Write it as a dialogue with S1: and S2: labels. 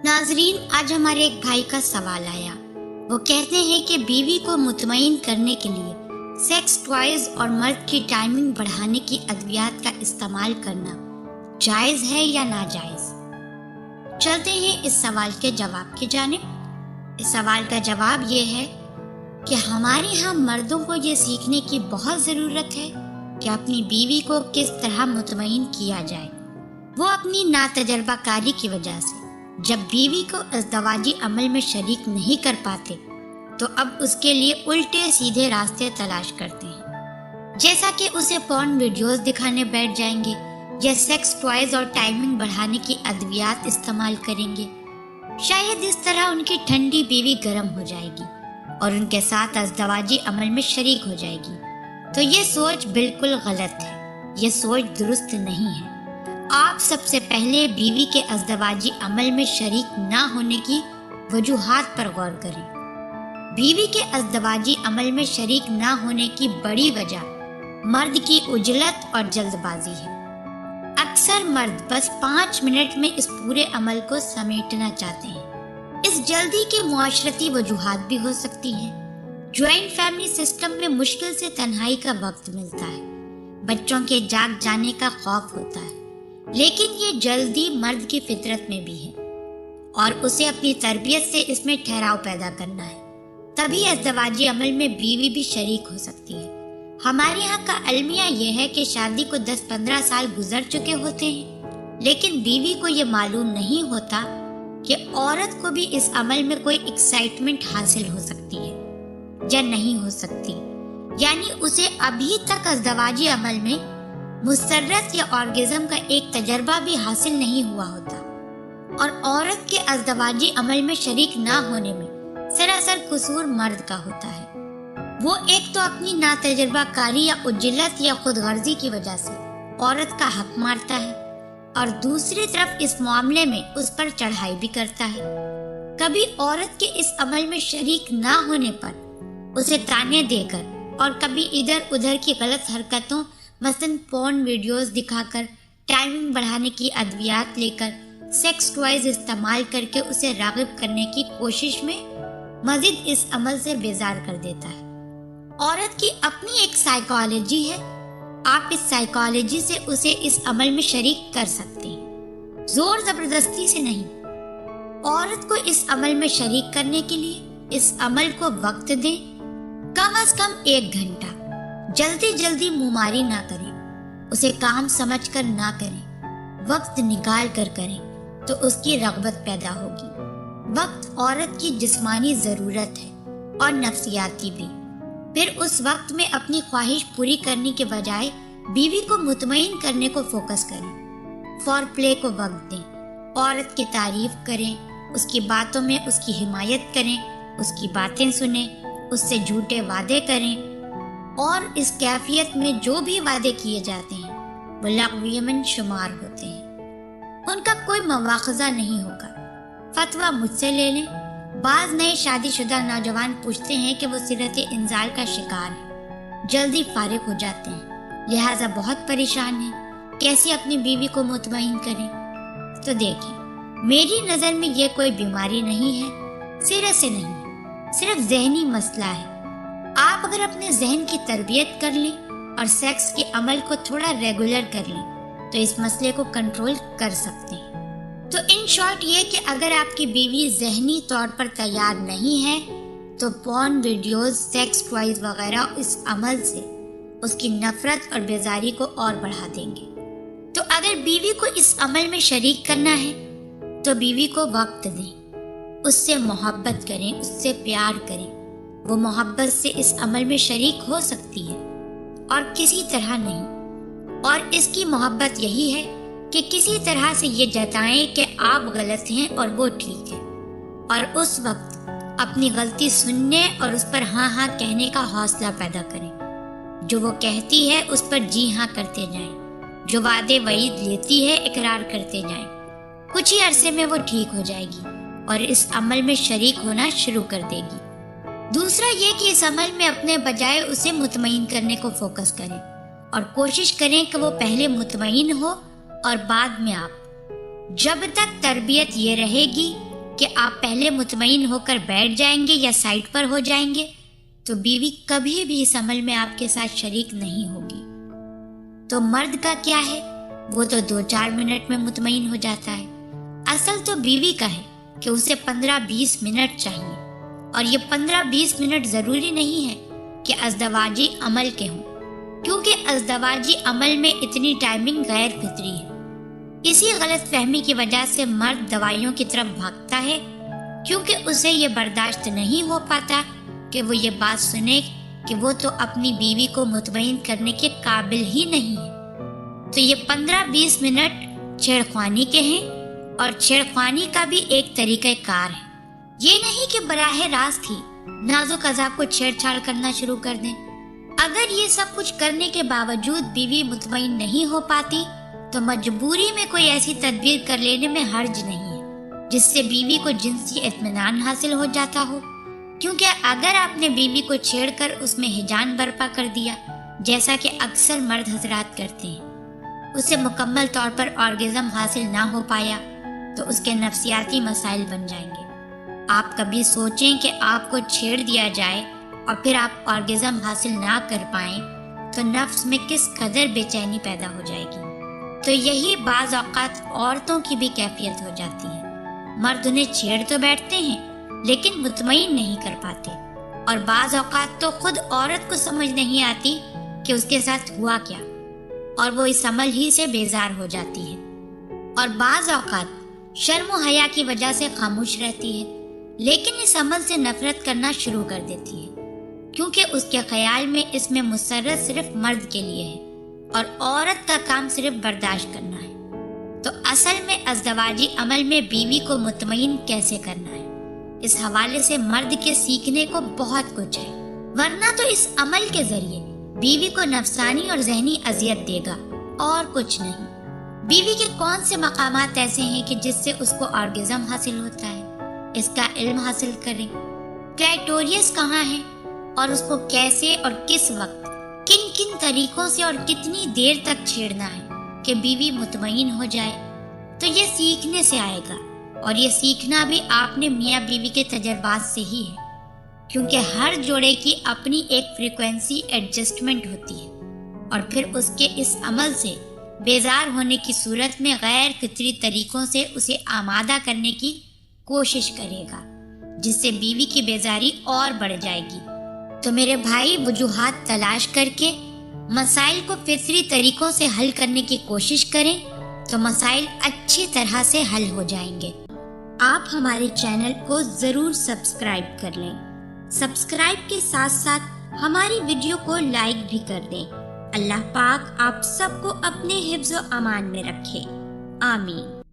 S1: नाजरीन, आज हमारे एक भाई का सवाल आया। वो कहते हैं कि बीवी को मुतमईन करने के लिए सेक्स टॉयज और मर्द की टाइमिंग बढ़ाने की अद्वियात का इस्तेमाल करना जायज है या नाजायज। चलते हैं इस सवाल के जवाब की जानिब। इस सवाल का जवाब ये है कि हमारे यहाँ मर्दों को ये सीखने की बहुत ज़रूरत है कि अपनी बीवी को किस तरह मुतमईन किया जाए। वो अपनी नातजर्बाकारी की वजह से जब बीवी को अज़दवाजी अमल में शरीक नहीं कर पाते तो अब उसके लिए उल्टे सीधे रास्ते तलाश करते हैं, जैसा कि उसे पॉर्न वीडियोस दिखाने बैठ जाएंगे या सेक्स टॉयज और टाइमिंग बढ़ाने की अद्वियात इस्तेमाल करेंगे। शायद इस तरह उनकी ठंडी बीवी गर्म हो जाएगी और उनके साथ अज़दवाजी अमल में शरीक हो जाएगी। तो ये सोच बिल्कुल गलत है, ये सोच दुरुस्त नहीं है। आप सबसे पहले बीवी के अज़दवाजी अमल में शरीक ना होने की वजूहात पर गौर करें। बीवी के अज़दवाजी अमल में शरीक ना होने की बड़ी वजह मर्द की उजलत और जल्दबाजी है। अक्सर मर्द बस 5 मिनट में इस पूरे अमल को समेटना चाहते हैं। इस जल्दी के मुआशरती वजूहात भी हो सकती हैं। ज्वाइंट फैमिली सिस्टम में मुश्किल से तन्हाई का वक्त मिलता है, बच्चों के जाग जाने का खौफ होता है, लेकिन ये जल्दी मर्द की फितरत में भी है और उसे अपनी तरबियत से इसमें ठहराव पैदा करना है। तभी अज़दवाजी अमल में बीवी भी शरीक हो सकती है। हमारे यहाँ का अलमिया ये है कि शादी को 10-15 साल गुजर चुके होते हैं, लेकिन बीवी को ये मालूम नहीं होता कि औरत को भी इस अमल में कोई एक्साइटमेंट हासिल हो सकती है या नहीं हो सकती। यानी उसे अभी तक अज़दवाजी अमल में मुसर्रत या ऑर्गेज़म का एक तजर्बा भी हासिल नहीं हुआ होता और औरत के अज़दवाजी अमल में शरीक ना होने में सरासर कसूर मर्द का होता है। वो एक तो अपनी नातजर्बाकारी या उज्जलत या खुदगर्जी की वजह से औरत का हक मारता है और दूसरी तरफ इस मामले में उस पर चढ़ाई भी करता है। कभी औरत के इस अमल में शरीक ना होने पर उसे ताने देकर और कभी इधर उधर की गलत हरकतों मसलन पॉर्न वीडियोस दिखाकर, टाइमिंग बढ़ाने की अद्वियात लेकर, सेक्स टॉयज इस्तेमाल करके उसे राग़िब करने की कोशिश में मज़ीद इस अमल से बेजार कर देता है। औरत की अपनी एक साइकोलॉजी है। आप इस साइकोलॉजी से उसे इस अमल में शरीक कर सकते हैं, जोर जबरदस्ती से नहीं। औरत को इस अमल में शरीक करने के लिए इस अमल को वक्त दें, कम से कम 1 घंटा। जल्दी जल्दी मुमारी ना करें, उसे काम समझकर ना करें, वक्त निकाल कर करें तो उसकी रग़बत पैदा होगी। वक्त औरत की जिस्मानी ज़रूरत है और नफ्सियाती भी। फिर उस वक्त में अपनी ख्वाहिश पूरी करने के बजाय बीवी को मुतमईन करने को फोकस करें। फॉर प्ले को वक्त दें, औरत की तारीफ करें, उसकी बातों में उसकी हिमायत करें, उसकी बातें सुनें, उससे झूठे वादे करें और इस कैफियत में जो भी वादे किए जाते हैं वो लग़्वियन शुमार होते हैं। उनका कोई मवाख़ज़ा नहीं होगा। फतवा मुझसे ले लें। बाज़ नए शादीशुदा नौजवान पूछते हैं कि वो सिरत इंजाल का शिकार है, जल्दी फारिग हो जाते हैं, लिहाजा बहुत परेशान हैं, कैसे अपनी बीवी को मुतमईन करें। तो देखें, मेरी नज़र में ये कोई बीमारी नहीं है, सिरे से नहीं, सिर्फ ज़हनी मसला है। आप अगर अपने जहन की तरबियत कर लें और सेक्स के अमल को थोड़ा रेगुलर कर लें तो इस मसले को कंट्रोल कर सकते हैं। तो इन शॉर्ट ये कि अगर आपकी बीवी जहनी तौर पर तैयार नहीं है तो पॉर्न वीडियोस, सेक्स टॉयज वगैरह इस अमल से उसकी नफरत और बेजारी को और बढ़ा देंगे। तो अगर बीवी को इस अमल में शरीक करना है तो बीवी को वक्त दें, उससे मोहब्बत करें, उससे प्यार करें। वो मोहब्बत से इस अमल में शरीक हो सकती है और किसी तरह नहीं। और इसकी मोहब्बत यही है कि किसी तरह से ये जताएं कि आप गलत हैं और वो ठीक है, और उस वक्त अपनी गलती सुनने और उस पर हाँ हाँ कहने का हौसला पैदा करें। जो वो कहती है उस पर जी हाँ करते जाएं, जो वादे वईद लेती है इकरार करते जाएं। कुछ ही अरसे में वो ठीक हो जाएगी और इस अमल में शरीक होना शुरू कर देगी। दूसरा ये कि इस अमल में अपने बजाय उसे मुतमईन करने को फोकस करें और कोशिश करें कि वो पहले मुतमईन हो और बाद में आप। जब तक तरबियत ये रहेगी کہ آپ پہلے مطمئن ہو کر بیٹھ جائیں گے یا سائڈ پر ہو جائیں گے تو بیوی کبھی بھی اس عمل میں آپ کے ساتھ شریک نہیں ہوگی۔ تو مرد کا کیا ہے، وہ تو 2-4 منٹ میں مطمئن ہو جاتا ہے۔ اصل تو بیوی کا ہے کہ اسے 15-20 منٹ چاہیے، اور یہ 15-20 منٹ ضروری نہیں ہے کہ ازدواجی عمل کے ہوں، کیونکہ ازدواجی عمل میں اتنی ٹائمنگ غیر فطری ہے۔ اسی غلط فہمی کی وجہ سے مرد دوائیوں کی طرف بھاگتا ہے، کیونکہ اسے یہ برداشت نہیں ہو پاتا کہ وہ یہ بات سنے کہ وہ تو اپنی بیوی کو مطمئن کرنے کے قابل ہی نہیں ہے۔ تو یہ 15-20 منٹ چھیڑخوانی کے ہیں، اور چھیڑخوانی کا بھی ایک طریقہ کار ہے۔ یہ نہیں کہ براہ راست ہی نازک اعضاء کو چھیڑ چھاڑ کرنا شروع کر دیں۔ اگر یہ سب کچھ کرنے کے باوجود بیوی مطمئن نہیں ہو پاتی تو مجبوری میں کوئی ایسی تدبیر کر لینے میں حرج نہیں ہے جس سے بیوی کو جنسی اطمینان حاصل ہو جاتا ہو، کیونکہ اگر آپ نے بیوی کو چھیڑ کر اس میں ہیجان برپا کر دیا، جیسا کہ اکثر مرد حضرات کرتے ہیں، اسے مکمل طور پر آرگزم حاصل نہ ہو پایا تو اس کے نفسیاتی مسائل بن جائیں گے۔ آپ کبھی سوچیں کہ آپ کو چھیڑ دیا جائے اور پھر آپ آرگزم حاصل نہ کر پائیں تو نفس میں کس قدر بے چینی پیدا ہو جائے گی۔ تو یہی بعض اوقات عورتوں کی بھی کیفیت ہو جاتی ہے۔ مرد انہیں چھیڑ تو بیٹھتے ہیں لیکن مطمئن نہیں کر پاتے، اور بعض اوقات تو خود عورت کو سمجھ نہیں آتی کہ اس کے ساتھ ہوا کیا، اور وہ اس عمل ہی سے بیزار ہو جاتی ہے، اور بعض اوقات شرم و حیا کی وجہ سے خاموش رہتی ہے، لیکن اس عمل سے نفرت کرنا شروع کر دیتی ہے، کیونکہ اس کے خیال میں اس میں مسرت صرف مرد کے لیے ہے اور عورت کا کام صرف برداشت کرنا ہے۔ تو اصل میں ازدواجی عمل میں بیوی کو مطمئن کیسے کرنا ہے، اس حوالے سے مرد کے سیکھنے کو بہت کچھ ہے، ورنہ تو اس عمل کے ذریعے بیوی کو نفسانی اور ذہنی اذیت دے گا اور کچھ نہیں۔ بیوی کے کون سے مقامات ایسے ہیں کہ جس سے اس کو آرگزم حاصل ہوتا ہے، اس کا علم حاصل کریں۔ کلائٹوریس کہاں ہے اور اس کو کیسے اور کس وقت، کن کن طریقوں سے اور کتنی دیر تک چھیڑنا ہے کہ بیوی مطمئن ہو جائے، تو یہ سیکھنے سے آئے گا، اور یہ سیکھنا بھی آپ نے میاں بیوی کے تجربات سے ہی ہے، کیونکہ ہر جوڑے کی اپنی ایک فریکوینسی ایڈجسٹمنٹ ہوتی ہے، اور پھر اس کے اس عمل سے بیزار ہونے کی صورت میں غیر فطری طریقوں سے اسے آمادہ کرنے کی کوشش کرے گا، جس سے بیوی کی بیزاری اور بڑھ جائے گی۔ تو میرے بھائی، وجوہات تلاش کر کے مسائل کو فطری طریقوں سے حل کرنے کی کوشش کریں تو مسائل اچھی طرح سے حل ہو جائیں گے۔ آپ ہمارے چینل کو ضرور سبسکرائب کر لیں۔ سبسکرائب کے ساتھ ساتھ ہماری ویڈیو کو لائک بھی کر دیں۔ اللہ پاک آپ سب کو اپنے حفظ و امان میں رکھے، آمین۔